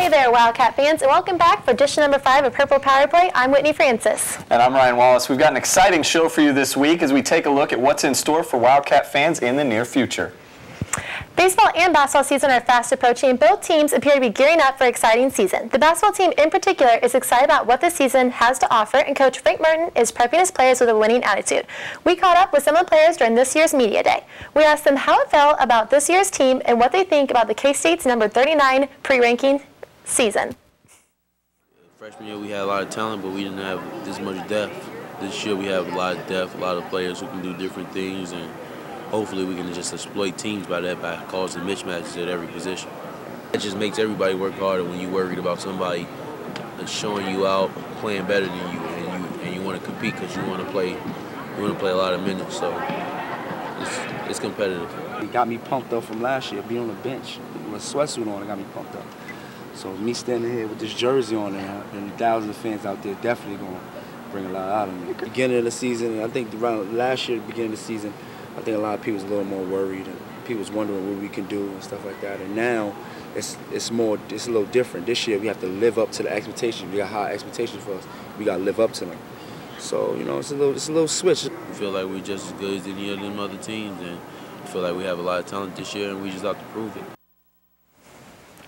Hey there, Wildcat fans, and welcome back for edition number 5 of Purple Power Play. I'm Whitney Francis. And I'm Ryan Wallace. We've got an exciting show for you this week as we take a look at what's in store for Wildcat fans in the near future. Baseball and basketball season are fast approaching, and both teams appear to be gearing up for an exciting season. The basketball team in particular is excited about what the season has to offer, and Coach Frank Martin is prepping his players with a winning attitude. We caught up with some of the players during this year's media day. We asked them how it felt about this year's team and what they think about the K-State's number 39 pre-ranking season. Freshman year we had a lot of talent, but we didn't have this much depth. This year we have a lot of depth, a lot of players who can do different things, and hopefully we can just exploit teams by that by causing mismatches at every position. It just makes everybody work harder when you're worried about somebody showing you out, playing better than you, and you want to compete because you want to play a lot of minutes. So it's competitive. It got me pumped up from last year, being on the bench with a sweatsuit on. It got me pumped up. So me standing here with this jersey on and thousands of fans out there definitely going to bring a lot out of me. Beginning of the season, I think around last year, beginning of the season, I think a lot of people was a little more worried and people was wondering what we can do and stuff like that. And now it's a little different. This year we have to live up to the expectations. We got high expectations for us. We got to live up to them. So you know, it's a little switch. We feel like we're just as good as any of them other teams, and I feel like we have a lot of talent this year, and we just have to prove it.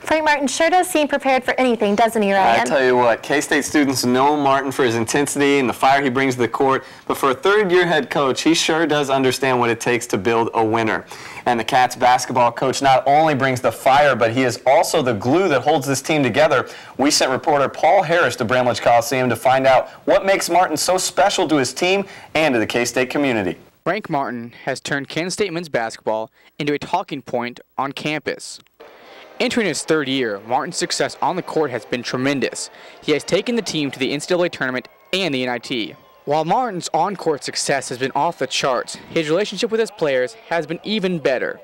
Frank Martin sure does seem prepared for anything, doesn't he, Ryan? I tell you what, K-State students know Martin for his intensity and the fire he brings to the court, but for a third-year head coach, he sure does understand what it takes to build a winner. And the Cats basketball coach not only brings the fire, but he is also the glue that holds this team together. We sent reporter Paul Harris to Bramlage Coliseum to find out what makes Martin so special to his team and to the K-State community. Frank Martin has turned Kansas State men's basketball into a talking point on campus. Entering his third year, Martin's success on the court has been tremendous. He has taken the team to the NCAA tournament and the NIT. While Martin's on-court success has been off the charts, his relationship with his players has been even better.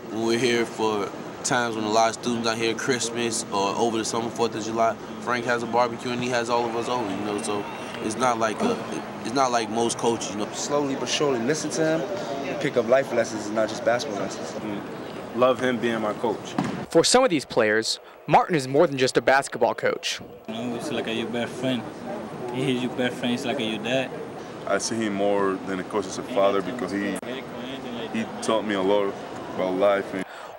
When we're here for times when a lot of students are here, Christmas or over the summer, 4th of July, Frank has a barbecue and he has all of us over, you know, so it's not like most coaches, you know. Slowly but surely listen to him and pick up life lessons and not just basketball lessons. Love him being my coach. For some of these players, Martin is more than just a basketball coach. You know, it's like your best friend. He's your best friend, it's like your dad. I see him more than a coach as a father because he taught me a lot about life.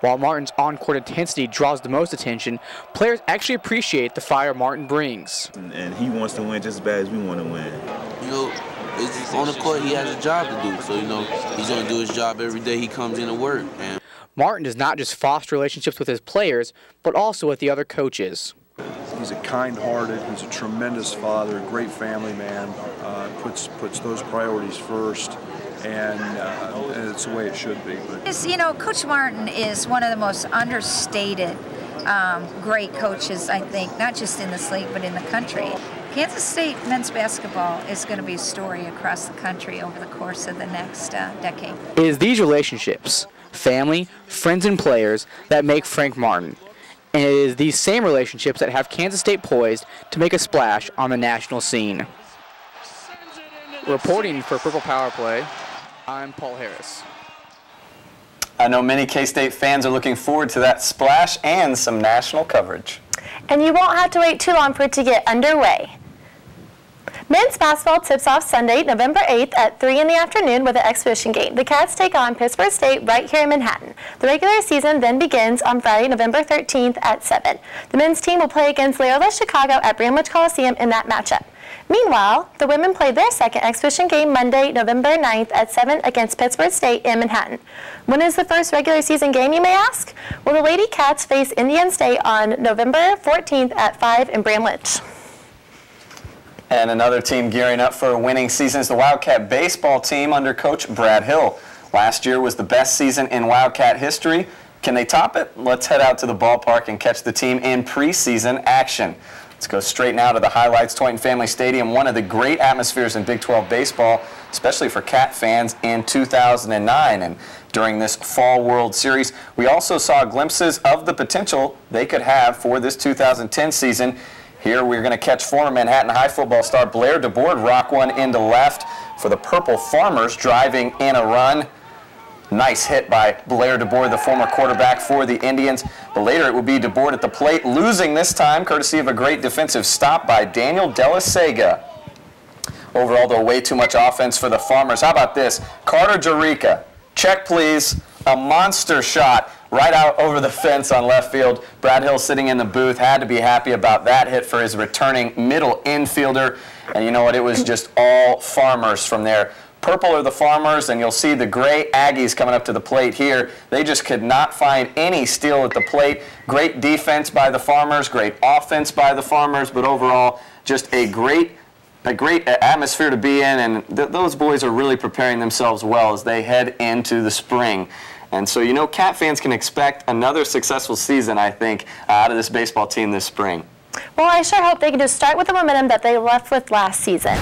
While Martin's on-court intensity draws the most attention, players actually appreciate the fire Martin brings. And he wants to win just as bad as we want to win. You know, on the court he has a job to do, so you know he's going to do his job every day he comes in to work. And Martin does not just foster relationships with his players, but also with the other coaches. He's a kind-hearted, he's a tremendous father, a great family man, puts those priorities first, and it's the way it should be. But you know, Coach Martin is one of the most understated great coaches, I think, not just in this league, but in the country. Kansas State men's basketball is going to be a story across the country over the course of the next decade. It is these relationships, family, friends, and players, that make Frank Martin. And it is these same relationships that have Kansas State poised to make a splash on the national scene. Reporting for Purple Power Play, I'm Paul Harris. I know many K-State fans are looking forward to that splash and some national coverage. And you won't have to wait too long for it to get underway. Men's basketball tips off Sunday, November 8th at 3 in the afternoon with an exhibition game. The Cats take on Pittsburgh State right here in Manhattan. The regular season then begins on Friday, November 13th at 7. The men's team will play against Loyola Chicago at Bramlage Coliseum in that matchup. Meanwhile, the women play their second exhibition game Monday, November 9th at 7 against Pittsburgh State in Manhattan. When is the first regular season game, you may ask? Well, the Lady Cats face Indiana State on November 14th at 5 in Bramlage. And another team gearing up for a winning season is the Wildcat baseball team under Coach Brad Hill. Last year was the best season in Wildcat history. Can they top it? Let's head out to the ballpark and catch the team in preseason action. Let's go straight now to the highlights. Toynton Family Stadium, one of the great atmospheres in Big 12 baseball, especially for Cat fans in 2009. And during this Fall World Series, we also saw glimpses of the potential they could have for this 2010 season. Here we're going to catch former Manhattan High football star Blair DeBoard rock one into left for the Purple Farmers, driving in a run. Nice hit by Blair DeBoer, the former quarterback for the Indians. But later it will be DeBoer at the plate, losing this time, courtesy of a great defensive stop by Daniel Delasega. Overall, though, way too much offense for the Farmers. How about this? Carter Jerica, check please, a monster shot right out over the fence on left field. Brad Hill sitting in the booth had to be happy about that hit for his returning middle infielder. And you know what? It was just all Farmers from there. Purple are the Farmers, and you'll see the gray Aggies coming up to the plate here. They just could not find any steal at the plate. Great defense by the Farmers, great offense by the Farmers, but overall just a great atmosphere to be in, and those boys are really preparing themselves well as they head into the spring. And so, you know, Cat fans can expect another successful season, I think, out of this baseball team this spring. Well, I sure hope they can just start with the momentum that they left with last season.